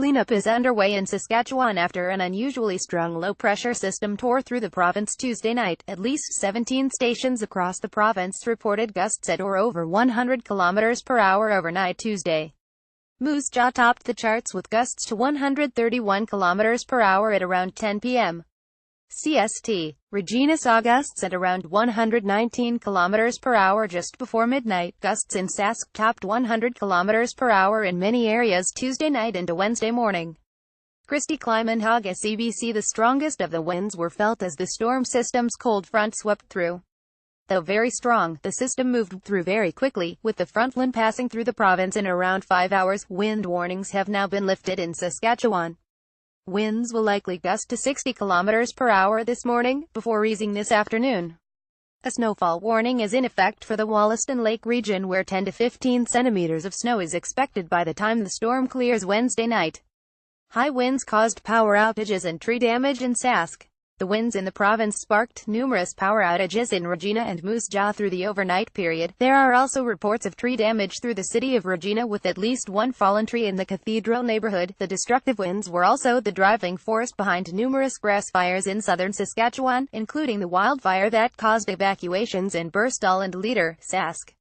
cleanup is underway in Saskatchewan after an unusually strong low-pressure system tore through the province Tuesday night. At least 17 stations across the province reported gusts at or over 100 km per hour overnight Tuesday. Moose Jaw topped the charts with gusts to 131 km per hour at around 10 p.m. CST. Regina saw gusts at around 119 km per hour just before midnight. Gusts in Sask topped 100 km per hour in many areas Tuesday night into Wednesday morning. Christy Climenhaga CBC. The strongest of the winds were felt as the storm system's cold front swept through. Though very strong, the system moved through very quickly, with the frontline passing through the province in around 5 hours. Wind warnings have now been lifted in Saskatchewan. Winds will likely gust to 60 km per hour this morning, before easing this afternoon. A snowfall warning is in effect for the Wollaston Lake region, where 10 to 15 centimeters of snow is expected by the time the storm clears Wednesday night. High winds caused power outages and tree damage in Sask. The winds in the province sparked numerous power outages in Regina and Moose Jaw through the overnight period. There are also reports of tree damage through the city of Regina, with at least one fallen tree in the Cathedral neighborhood. The destructive winds were also the driving force behind numerous grass fires in southern Saskatchewan, including the wildfire that caused evacuations in Burstall and Leader, Sask.